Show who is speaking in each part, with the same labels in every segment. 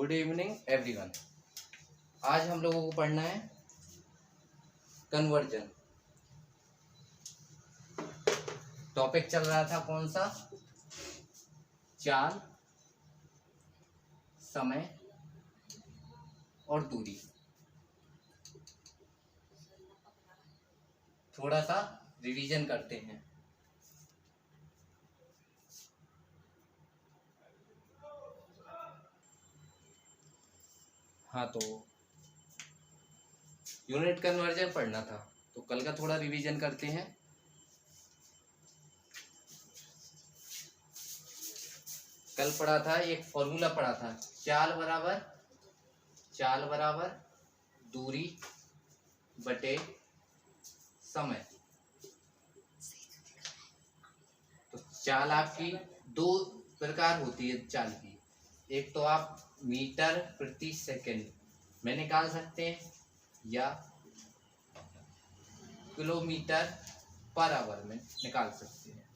Speaker 1: Good evening everyone. आज हम लोगों को पढ़ना है कन्वर्जन। टॉपिक चल रहा था कौन सा? चाल, समय और दूरी। थोड़ा सा रिवीजन करते हैं। हाँ, तो यूनिट कन्वर्जन पढ़ना था, तो कल का थोड़ा रिवीजन करते हैं। कल पढ़ा था, एक फॉर्मूला पढ़ा था, चाल बराबर दूरी बटे समय। तो चाल आपकी दो प्रकार होती है चाल की। एक तो आप मीटर प्रति सेकंड में निकाल सकते हैं या किलोमीटर पर आवर में निकाल सकते हैं।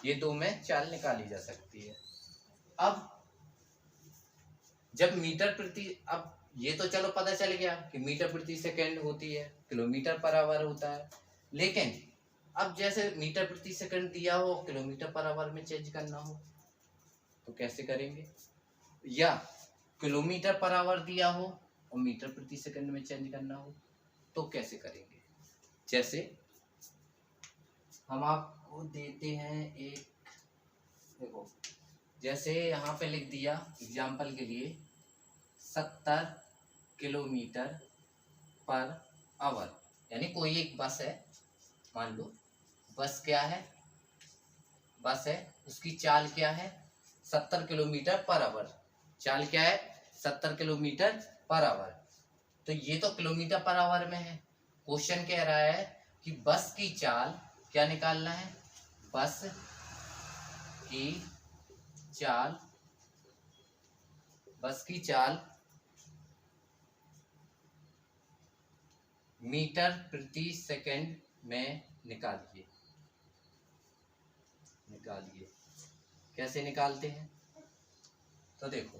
Speaker 1: ये दो में चाल निकाली जा सकती है। अब जब अब ये तो चलो पता चल गया कि मीटर प्रति सेकंड होती है, किलोमीटर पर आवर होता है। लेकिन अब जैसे मीटर प्रति सेकंड दिया हो, किलोमीटर पर आवर में चेंज करना हो तो कैसे करेंगे? या किलोमीटर पर आवर दिया हो और मीटर प्रति सेकंड में चेंज करना हो तो कैसे करेंगे? जैसे हम आपको देते हैं एक, देखो जैसे यहाँ पे लिख दिया एग्जाम्पल के लिए 70 किलोमीटर पर आवर, यानी कोई एक बस है, मान लो बस क्या है, बस है, उसकी चाल क्या है 70 किलोमीटर पर आवर। चाल क्या है 70 किलोमीटर पर आवर। तो ये तो किलोमीटर पर आवर में है। क्वेश्चन कह रहा है कि बस की चाल क्या निकालना है, बस की चाल मीटर प्रति सेकंड में निकालिए। कैसे निकालते हैं? तो देखो,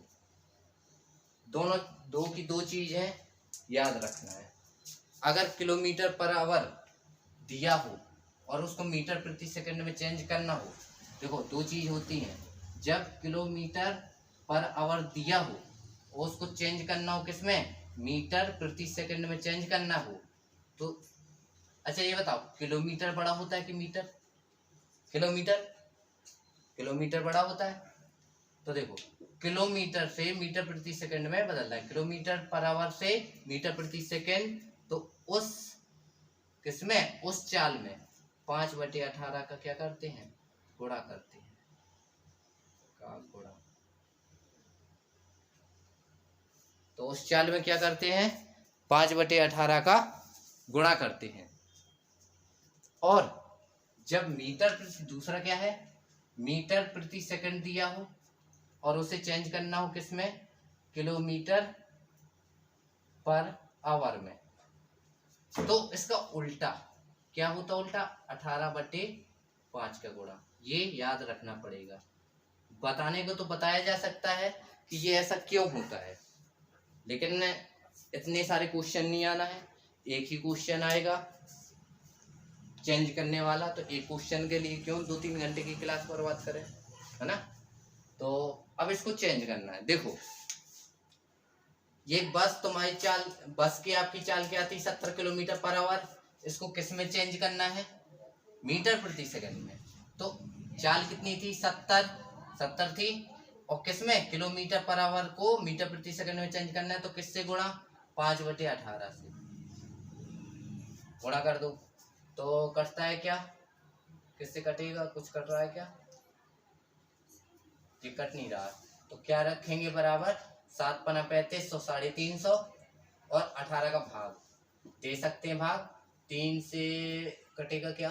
Speaker 1: दो की दो चीज है, याद रखना है। अगर किलोमीटर पर आवर दिया हो और उसको मीटर प्रति सेकंड में चेंज करना हो, देखो दो चीज होती हैं। जब किलोमीटर पर आवर दिया हो और उसको चेंज करना हो किसमें, मीटर प्रति सेकंड में चेंज करना हो, तो अच्छा ये बताओ, किलोमीटर बड़ा होता है कि मीटर? किलोमीटर बड़ा होता है। तो देखो, किलोमीटर से मीटर प्रति सेकंड में बदलना है, किलोमीटर पर आवर से मीटर प्रति सेकंड। तो उस किसमें, उस चाल में 5/18 का क्या करते हैं, गुणा करते हैं, का गुणा। तो उस चाल में क्या करते हैं, 5/18 का गुणा करते हैं। और जब मीटर प्रति, दूसरा क्या है, मीटर प्रति सेकंड दिया हो और उसे चेंज करना हो किसमें, किलोमीटर पर आवर में, तो इसका उल्टा क्या होता, उल्टा 18/5 का गुणा। ये याद रखना पड़ेगा। बताने को तो बताया जा सकता है कि ये ऐसा क्यों होता है, लेकिन इतने सारे क्वेश्चन नहीं आना है। एक ही क्वेश्चन आएगा चेंज करने वाला, तो एक क्वेश्चन के लिए क्यों 2-3 घंटे की क्लास बर्बाद करें, है ना। तो अब इसको चेंज करना है। देखो ये बस तुम्हारी चाल, बस की आपकी चाल क्या थी 70 किलोमीटर पर आवर। इसको किस में चेंज करना है, मीटर प्रति सेकंड में। तो चाल कितनी थी, 70 थी, और किस में, किलोमीटर पर आवर को मीटर प्रति सेकंड में चेंज करना है, तो किससे गुणा, 5/18 से गुणा कर दो। तो कटता है क्या, किससे कटेगा, कुछ कट रहा है क्या, ये कट नहीं रहा। तो क्या रखेंगे बराबर, 7×5 = 350 और 18 का भाग दे सकते हैं, भाग 3 से कटेगा क्या,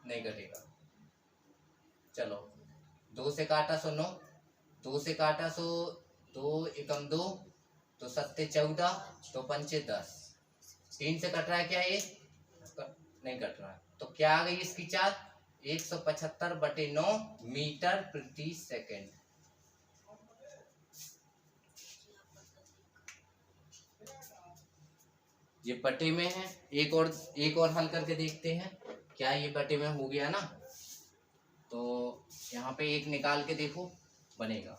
Speaker 1: नहीं कटेगा। चलो 2 से काटा 100 9, 2 से काटा 100, 2 एकम 2, तो 7 14, तो 5 10। 3 से कट रहा है क्या, ये नहीं कट रहा है। तो क्या आ गई इसकी चाल, 175/9 मीटर प्रति सेकंड। ये बटे में है। एक और हल करके देखते हैं, क्या ये बटे में हो गया ना? तो यहाँ पे एक निकाल के देखो, बनेगा।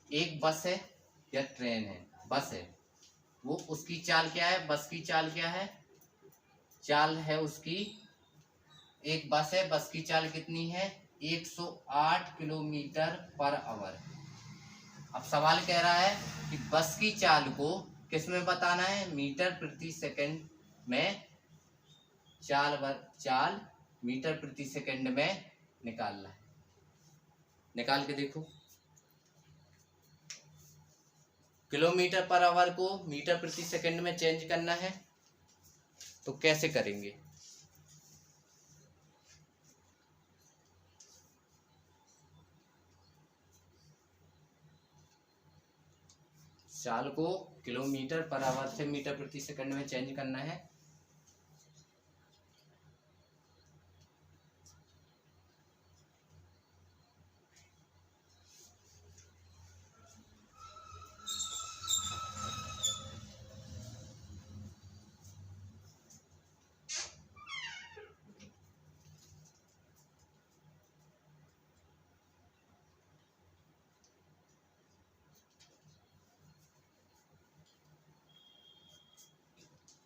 Speaker 1: एक बस है या ट्रेन है, बस है, वो उसकी चाल क्या है? बस की चाल क्या है? चाल है उसकी, एक बस है, बस की चाल कितनी है? 108 किलोमीटर पर आवर। अब सवाल कह रहा है कि बस की चाल को किस में बताना है? मीटर प्रति सेकंड में। चाल मीटर प्रति सेकंड में निकालना है। निकाल के देखो। किलोमीटर पर आवर को मीटर प्रति सेकंड में चेंज करना है, तो कैसे करेंगे? चाल को किलोमीटर पर आवर से मीटर प्रति सेकंड में चेंज करना है।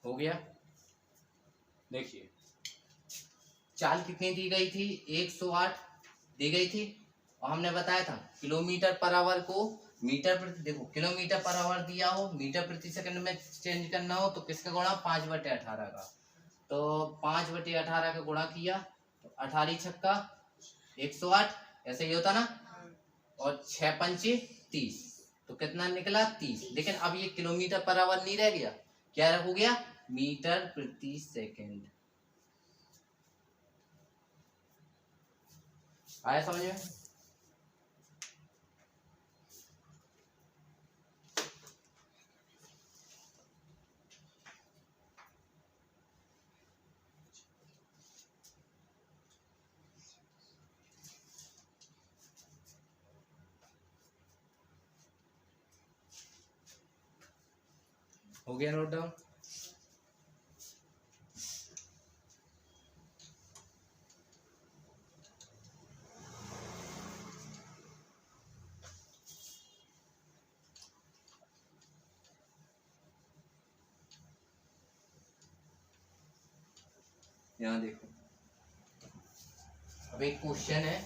Speaker 1: हो गया। देखिए, चाल कितनी दी गई थी? 108 दी गई थी, और हमने बताया था किलोमीटर पर आवर को मीटर प्रति, देखो किलोमीटर पर आवर दिया हो, मीटर प्रति सेकंड में चेंज करना हो, तो किसका गुणा? 5/18 का। तो 5/18 का गुणा किया तो 18 छक्का 108, ऐसे ही होता ना, और 6 पंचे 30, तो कितना निकला? 30। लेकिन अब ये किलोमीटर पर आवर नहीं रह गया, क्या हो गया? मीटर प्रति सेकंड। आया समझ में? हो गया नोट डाउन? यहाँ देखो, अब एक क्वेश्चन है,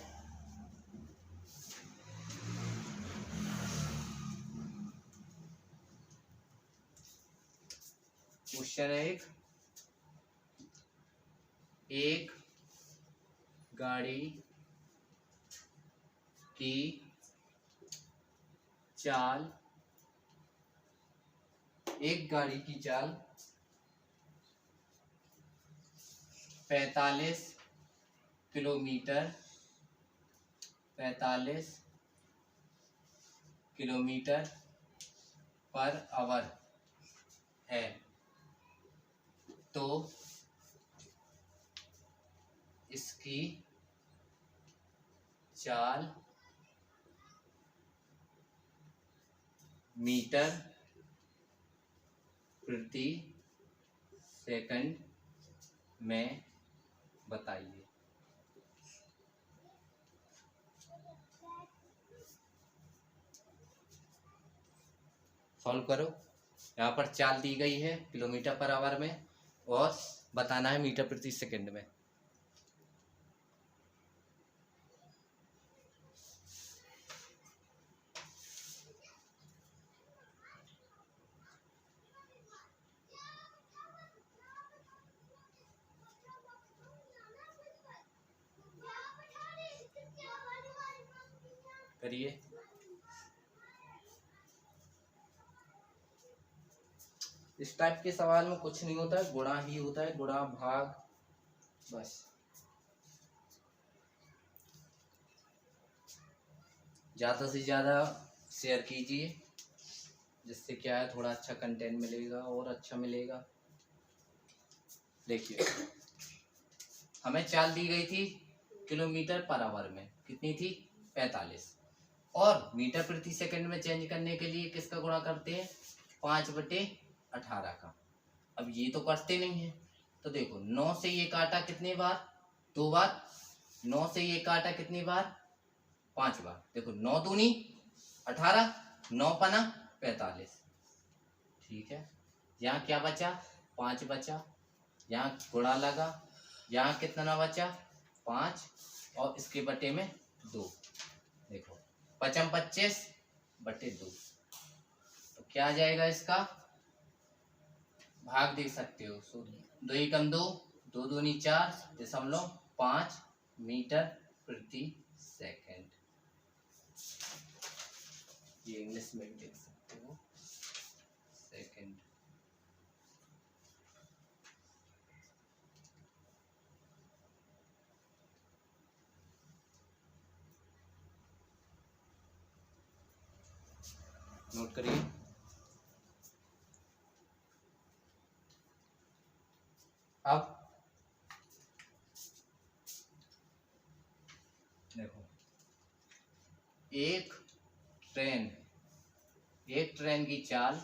Speaker 1: क्वेश्चन है एक गाड़ी की चाल, एक गाड़ी की चाल 45 किलोमीटर 45 किलोमीटर पर आवर है, तो इसकी चाल मीटर प्रति सेकंड में बताइए। सॉल्व करो। यहाँ पर चाल दी गई है किलोमीटर पर आवर में, और बताना है मीटर प्रति सेकंड में। करिए। इस टाइप के सवाल में कुछ नहीं होता है, गुणा ही होता है, गुणा भाग, बस। ज़्यादा से ज़्यादा शेयर कीजिए, जिससे क्या है, थोड़ा अच्छा कंटेंट मिलेगा और अच्छा मिलेगा। देखिए, हमें चाल दी गई थी किलोमीटर पर आवर में, कितनी थी? 45, और मीटर प्रति सेकंड में चेंज करने के लिए किसका गुणा करते हैं? 5/18 का। अब ये तो करते नहीं है, तो देखो 9 से ये काटा कितनी बार? 2 बार। 9 से ये काटा कितनी बार? 5 बार। देखो 9 दूनी 18, 9 पना 45। ठीक है, यहाँ क्या बचा? 5 बचा। यहाँ गुणा लगा, यहाँ कितना बचा? 5 और इसके बटे में 2। देखो 5 25/2। तो क्या आ जाएगा इसका? भाग देख सकते हो। 2 एकम 2, 2 दूनी 4.5 मीटर प्रति सेकंड। ये इंग्लिश में भी देख सकते हो, सेकंड। नोट करिए। अब देखो, एक ट्रेन की चाल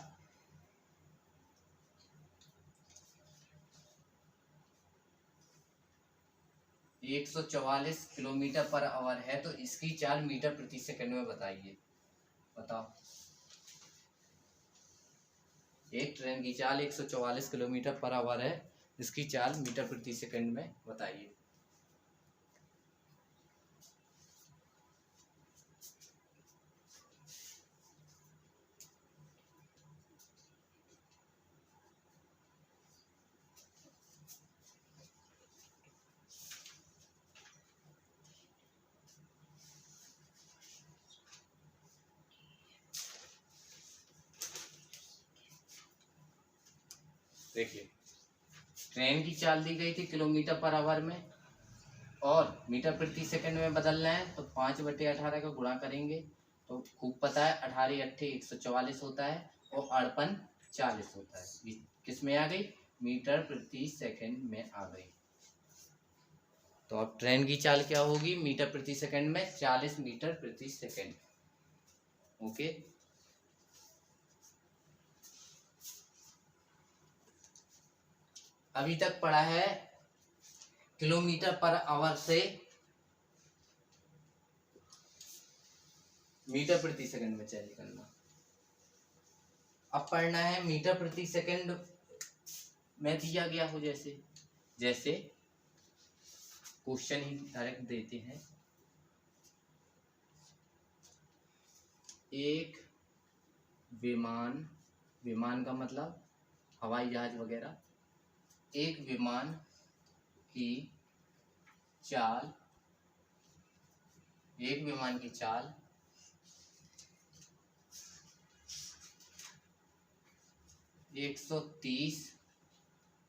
Speaker 1: 144 किलोमीटर पर आवर है, तो इसकी चाल मीटर प्रति सेकंड में बताइए। बताओ। एक ट्रेन की चाल 144 किलोमीटर पर आवर है, इसकी चाल मीटर प्रति सेकंड में बताइए। देखिए, ट्रेन की चाल दी गई थी किलोमीटर पर आवर में और मीटर प्रति सेकंड में बदलना है, तो 5/18 का गुणा करेंगे। तो खूब पता है 18 8 144 होता है और 58 40 होता है। ये किस में आ गई? मीटर प्रति सेकंड में आ गई। तो अब ट्रेन की चाल क्या होगी मीटर प्रति सेकंड में? 40 मीटर प्रति सेकंड। ओके। अभी तक पढ़ा है किलोमीटर पर आवर से मीटर प्रति सेकंड में चेंज करना। अब पढ़ना है मीटर प्रति सेकंड में दिया गया हो, जैसे क्वेश्चन ही डायरेक्ट देते हैं। एक विमान का मतलब हवाई जहाज वगैरह। एक विमान की चाल 130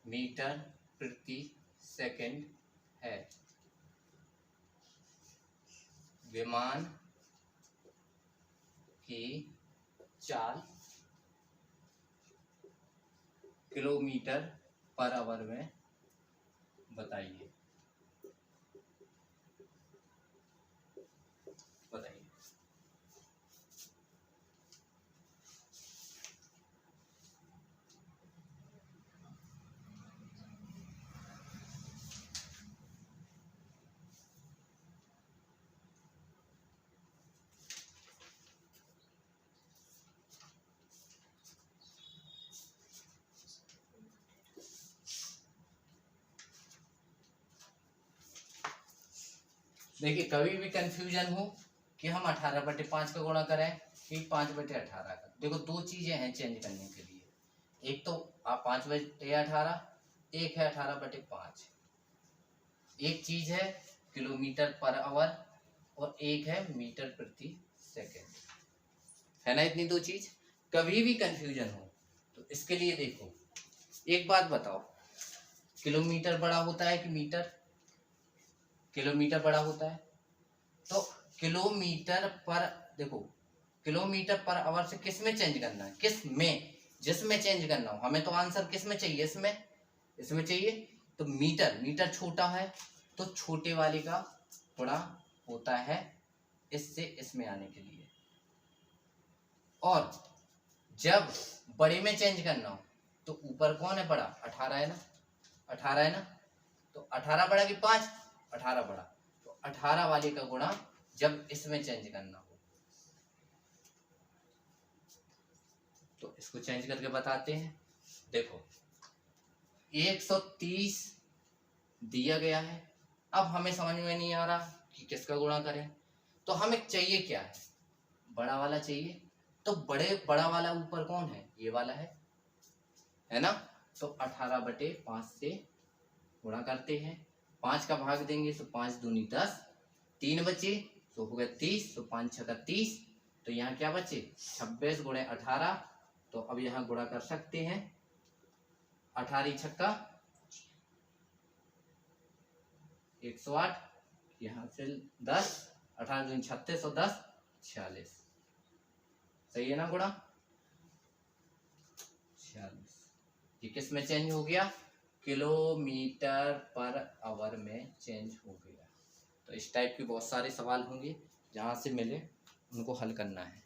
Speaker 1: मीटर प्रति सेकंड है। विमान की चाल किलोमीटर पर आवर में बताइए। देखिए, कभी भी कंफ्यूजन हो कि हम 18/5 का गुणा करें कि 5/18 का। देखो, दो चीजें हैं चेंज करने के लिए। एक तो 5/18, एक है 18/5। एक चीज है किलोमीटर पर आवर और एक है मीटर प्रति सेकंड, है ना। इतनी दो चीज। कभी भी कंफ्यूजन हो तो इसके लिए देखो, एक बात बताओ, किलोमीटर बड़ा होता है कि मीटर? किलोमीटर बड़ा होता है। तो किलोमीटर पर, देखो, किलोमीटर पर आवर से किस में चेंज करना है? किस में? जिसमें चेंज करना हो। हमें तो आंसर किस में चाहिए? इसमें चाहिए। तो मीटर छोटा है तो छोटे वाले का गुणा होता है इससे इसमें आने के लिए। और जब बड़े में चेंज करना हो तो ऊपर कौन है बड़ा, 18 है ना, 18 है ना, तो 18 बड़ा कि 5, 18 बड़ा, तो 18 वाले का गुणा जब इसमें चेंज करना हो तो इसको चेंज करके बताते हैं। देखो 130 दिया गया है, अब हमें समझ में नहीं आ रहा कि किसका गुणा करें, तो हमें चाहिए क्या है, बड़ा वाला चाहिए, तो बड़ा वाला ऊपर कौन है, ये वाला है ना, तो 18/5 से गुणा करते हैं, 5 का भाग देंगे तो 5 दूनी 10, 3 बचे तो हो गया 30, तो 5 छक्का 30, तो यहाँ क्या बचे 26 गुणे 18, तो अब यहाँ गुणा कर सकते हैं, 18 छक्का 108, यहाँ से 10, 18 दूनी 36 और 10 46, सही है ना गुणा 46। ये किस में चेंज हो गया, किलोमीटर पर आवर में चेंज हो गया। तो इस टाइप के बहुत सारे सवाल होंगे, जहाँ से मिले उनको हल करना है।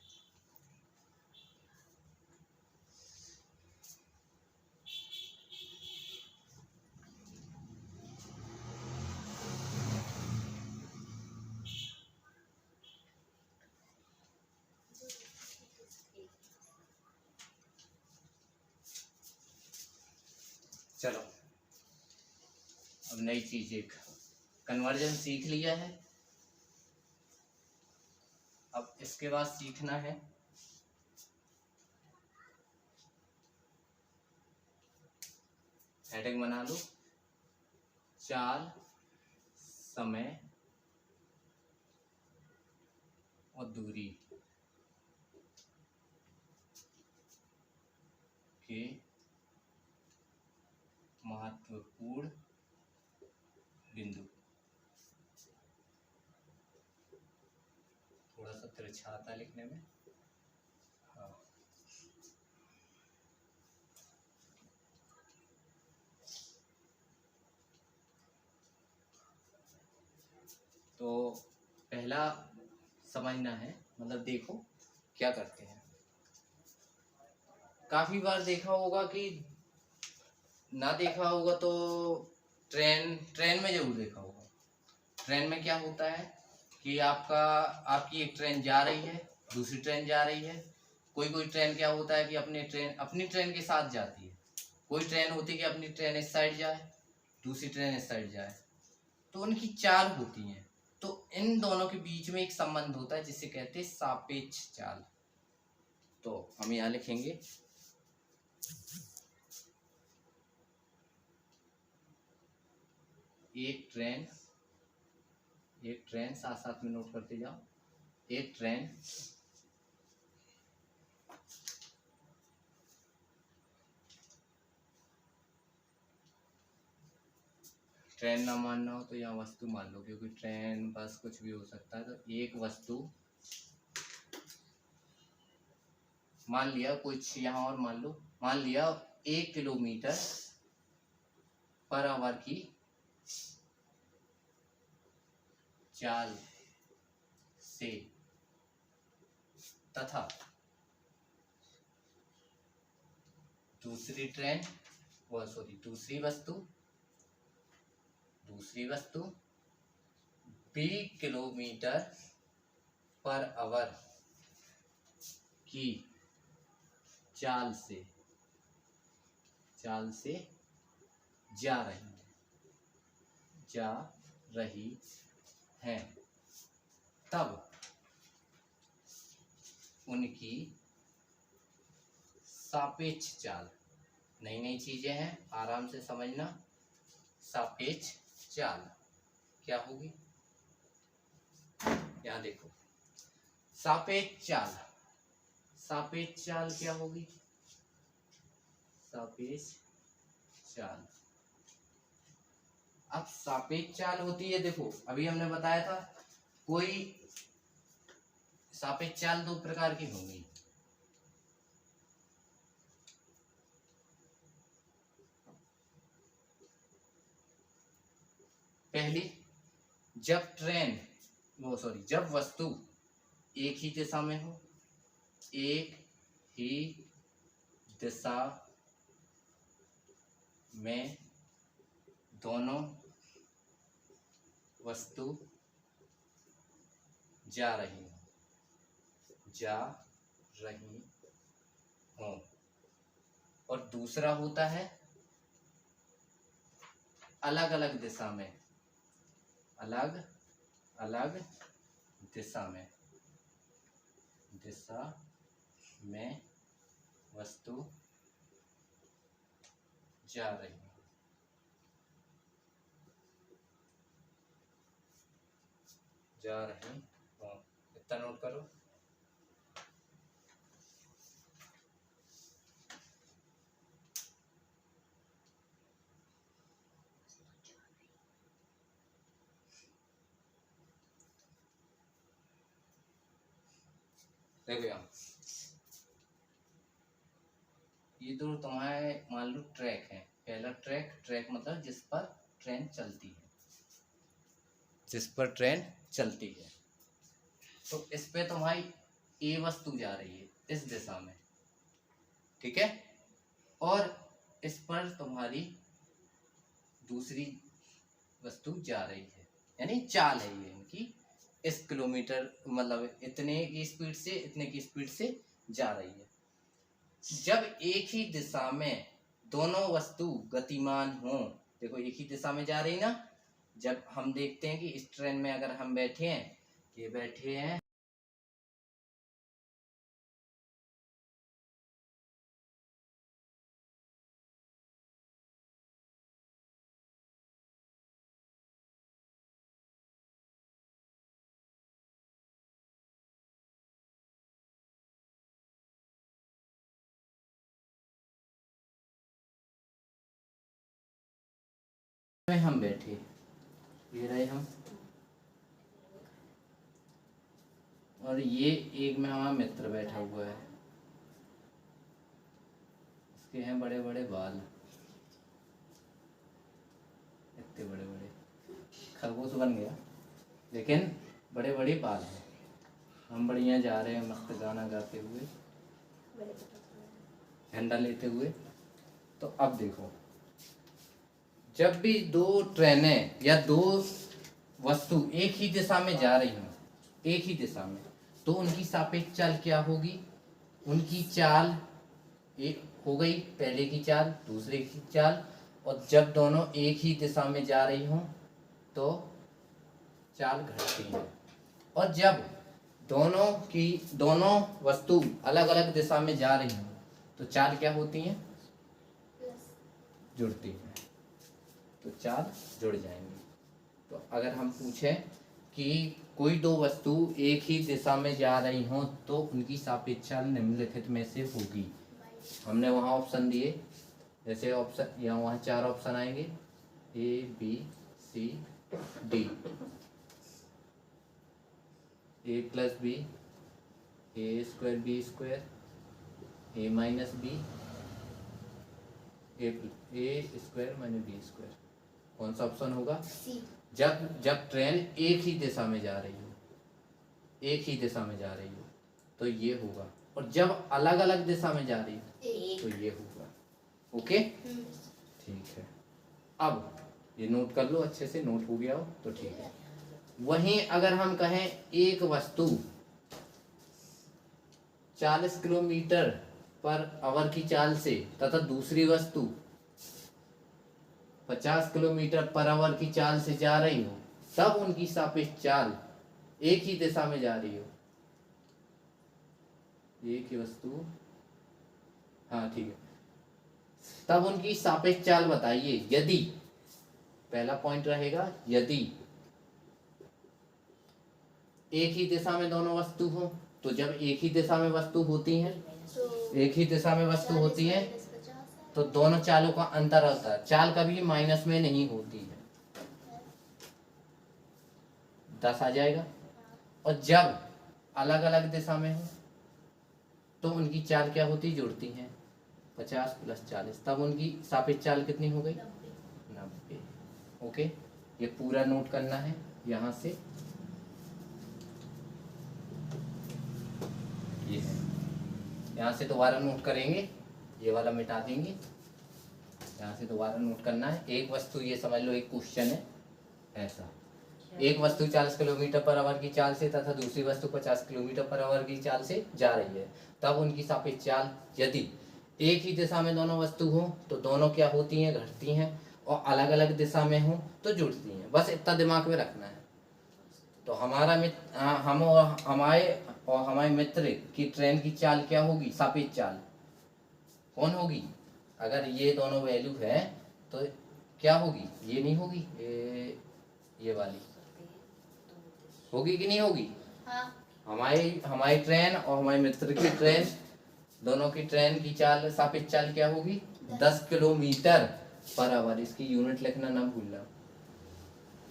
Speaker 1: चलो अब नई चीज एक कन्वर्जन सीख लिया है, अब इसके बाद सीखना है हेडिंग बना लो, चाल, समय और दूरी के महत्वपूर्ण बिंदु। थोड़ा सा तिरछा आता है लिखने में, हाँ। तो पहला समझना है, मतलब देखो क्या करते हैं। काफी बार देखा होगा कि ना देखा होगा तो ट्रेन में जरूर देखा होगा। ट्रेन में क्या होता है कि आपकी एक ट्रेन जा रही है, दूसरी ट्रेन जा रही है, कोई ट्रेन क्या होता है कि अपनी ट्रेन के साथ जाती है, कोई ट्रेन होती है कि अपनी ट्रेन इस साइड जाए, दूसरी ट्रेन इस साइड जाए, तो उनकी चाल होती हैं। तो इन दोनों के बीच में एक संबंध होता है जिसे कहते हैं सापेक्ष चाल। तो हम यहाँ लिखेंगे एक ट्रेन साथ साथ में नोट करते जाओ, एक ट्रेन ना मानना हो तो यहाँ वस्तु मान लो, क्योंकि ट्रेन बस कुछ भी हो सकता है। तो एक वस्तु मान लिया, कुछ यहाँ और मान लो, मान लिया 1 किलोमीटर पर आवर की चाल से तथा दूसरी वस्तु 20 किलोमीटर पर आवर की चाल से जा रही है, तब उनकी सापेक्ष चाल, नई चीजें हैं, आराम से समझना। सापेक्ष चाल क्या होगी, यहाँ देखो, सापेक्ष चाल क्या होगी, सापेक्ष चाल। अब सापेक्ष चाल होती है, देखो अभी हमने बताया था, कोई सापेक्ष चाल 2 प्रकार की होंगी। पहली, जब वस्तु एक ही दिशा में हो, एक ही दिशा में दोनों वस्तु जा रही हों। और दूसरा होता है अलग अलग दिशा में, अलग अलग दिशा में वस्तु जा रही हो। इतना नोट करो। देखो यहाँ ये तो तुम्हारे मान लो ट्रैक है। पहला ट्रैक मतलब जिस पर ट्रेन चलती है, तो इस पे तुम्हारी ए वस्तु जा रही है इस दिशा में, ठीक है। और इस पर तुम्हारी दूसरी वस्तु जा रही है, यानी चाल है ये इनकी। इस किलोमीटर मतलब इतने की स्पीड से इतने की स्पीड से जा रही है। जब एक ही दिशा में दोनों वस्तु गतिमान हों, देखो एक ही दिशा में जा रही ना। जब हम देखते हैं कि इस ट्रेन में अगर हम बैठे हैं, ये बैठे हैं हम बैठे, ये रहे हम, और ये एक में हमारा मित्र बैठा हुआ है। इसके हैं बड़े बड़े बाल, इतने बड़े बड़े, खरगोश बन गया लेकिन बड़े बड़े बाल हैं। हम बढ़िया जा रहे हैं मस्त गाना गाते हुए, झंडा लेते हुए। तो अब देखो, जब भी दो ट्रेनें या दो वस्तु एक ही दिशा में जा रही हों, एक ही दिशा में, तो उनकी सापेक्ष चाल क्या होगी? उनकी चाल एक हो गई, पहले की चाल दूसरे की चाल। और जब दोनों एक ही दिशा में जा रही हों तो चाल घटती है। और जब दोनों वस्तु अलग अलग दिशा में जा रही हों तो चाल क्या होती है? जुड़ती है, तो चाल जुड़ जाएंगी। तो अगर हम पूछें कि कोई दो वस्तु एक ही दिशा में जा रही हों तो उनकी सापेक्ष चाल निम्नलिखित में से होगी। हमने वहाँ ऑप्शन दिए, जैसे ऑप्शन यहाँ वहाँ 4 ऑप्शन आएंगे, A B C D. A plus B, A square B square, A minus B, A square minus B square. कौन सा ऑप्शन होगा? सी। जब ट्रेन एक ही दिशा में जा रही हो, एक ही दिशा में जा रही हो तो ये होगा। और जब अलग अलग दिशा में जा रही हो तो ये होगा। ओके, ठीक है। अब ये नोट कर लो, अच्छे से नोट हो गया हो तो ठीक है। वहीं अगर हम कहें एक वस्तु 40 किलोमीटर पर आवर की चाल से तथा दूसरी वस्तु 50 किलोमीटर पर आवर की चाल से जा रही हो, तब उनकी सापेक्ष चाल एक ही दिशा में जा रही हो। एक ही वस्तु, हाँ ठीक है, तब उनकी सापेक्ष चाल बताइए। यदि, पहला पॉइंट रहेगा, यदि एक ही दिशा में दोनों वस्तु हो, तो जब एक ही दिशा में वस्तु होती हैं, एक ही दिशा में वस्तु होती है तो दोनों चालों का अंतर होता है। चाल कभी माइनस में नहीं होती है, 10 आ जाएगा। और जब अलग अलग दिशा में हो तो उनकी चाल क्या होती, जुड़ती हैं, 50 + 40, तब उनकी सापेक्ष चाल कितनी हो गई? 90। ओके, ये पूरा नोट करना है। यहाँ से ये है यहाँ से दोबारा नोट करेंगे, ये वाला मिटा देंगे, यहाँ से दोबारा नोट करना है। एक वस्तु, ये समझ लो एक क्वेश्चन है ऐसा, एक वस्तु 40 किलोमीटर पर आवर की चाल से तथा दूसरी वस्तु 50 किलोमीटर पर आवर की चाल से जा रही है, तब उनकी सापेक्ष चाल यदि एक ही दिशा में दोनों वस्तु हो तो दोनों क्या होती हैं, घटती हैं, और अलग अलग दिशा में हो तो जुड़ती हैं। बस इतना दिमाग में रखना है। तो हमारा मित्र, हम और हमारे मित्र की ट्रेन की चाल क्या होगी, सापेक्ष चाल कौन होगी। अगर ये दोनों वैल्यू है तो क्या होगी, ये नहीं होगी, ये वाली होगी कि नहीं होगी।
Speaker 2: हाँ।
Speaker 1: हमारी ट्रेन और हमारे मित्र की ट्रेन, दोनों की ट्रेन की चाल, सापेक्ष चाल क्या होगी, 10 किलोमीटर पर आवर। इसकी यूनिट लिखना ना भूलना।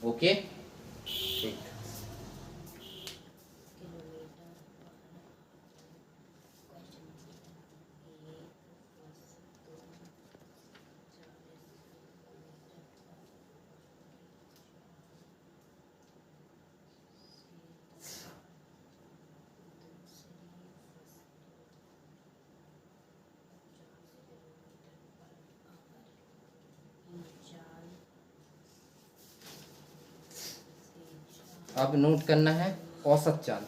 Speaker 1: ओके, ठीक। अब नोट करना है औसत चाल।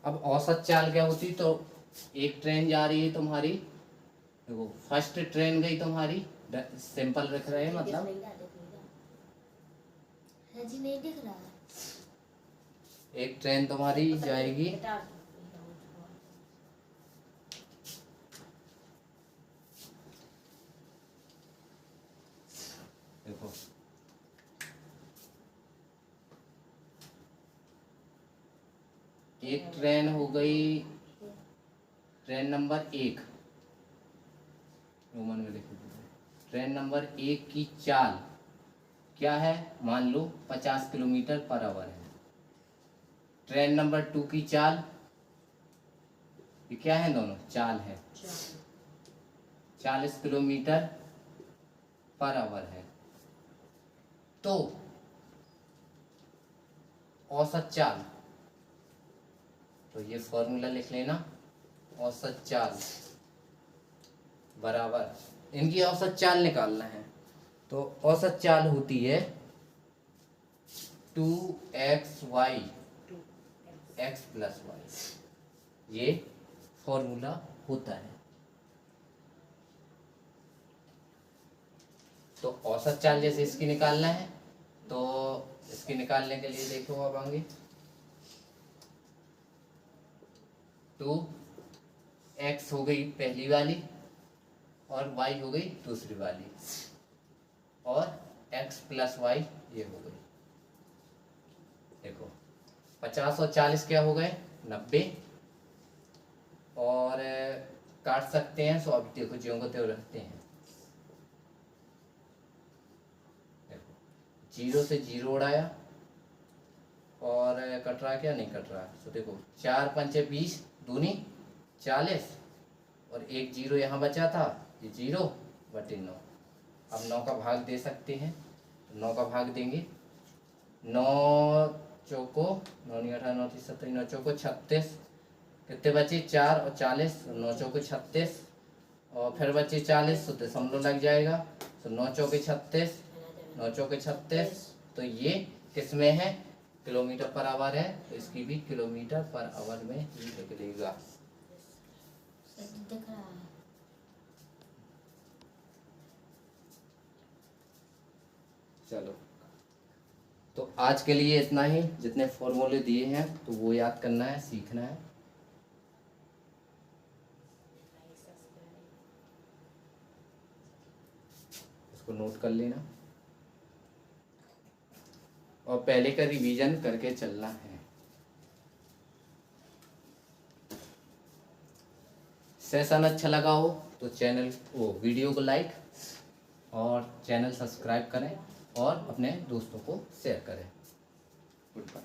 Speaker 1: अब औसत चाल क्या होती, तो एक ट्रेन जा रही है तुम्हारी, देखो फर्स्ट ट्रेन गई तुम्हारी, सिंपल रख रहे हैं मतलब,
Speaker 2: नहीं दिख रहा है।
Speaker 1: एक ट्रेन तुम्हारी जाएगी, देखो एक ट्रेन हो गई, ट्रेन नंबर 1, रोमन में लिख दीजिए। ट्रेन नंबर 1 की चाल क्या है, मान लो 50 किलोमीटर पर आवर है। ट्रेन नंबर 2 की चाल, ये क्या है, दोनों चाल है, 40 किलोमीटर पर आवर है। तो औसत चाल, तो ये फॉर्मूला लिख लेना, औसत चाल बराबर, इनकी औसत चाल निकालना है। तो औसत चाल होती है 2xy x प्लस वाई, ये फॉर्मूला होता है। तो औसत चाल जैसे इसकी निकालना है, तो इसकी निकालने के लिए देखो अब आगे 2x हो गई पहली वाली और y हो गई दूसरी वाली, और x प्लस वाई ये हो गई। देखो 50 और 40 क्या हो गए, 90, और काट सकते हैं, सो अब देखो ज्यों को त्यों रखते हैं। देखो 0 से 0 उड़ाया और कट रहा क्या, नहीं कट रहा। तो देखो 4 पंचे 20, दूनी 40, और एक 0 यहाँ बचा था, ये 0 बटे 9। अब 9 का भाग दे सकते हैं, 9 का भाग देंगे, 9 चौको 9 18 9 30 70, 9 चौको 36, कितने बचे 4 और 40, 9 चौको 36, और फिर बचे 40 तो दशमलव लग जाएगा, तो 9 चौके 36, 9 चौके 36, तो ये किस में है, किलोमीटर पर आवर है, तो इसकी भी किलोमीटर पर आवर में ही निकलेगा।
Speaker 2: दिख रहा है।
Speaker 1: चलो, तो आज के लिए इतना ही। जितने फॉर्मूले दिए हैं तो वो याद करना है, सीखना है। इसको नोट कर लेना और पहले का रिवीजन करके चलना है। सेशन अच्छा लगा हो तो वीडियो को लाइक और चैनल सब्सक्राइब करें और अपने दोस्तों को शेयर करें। Good bye.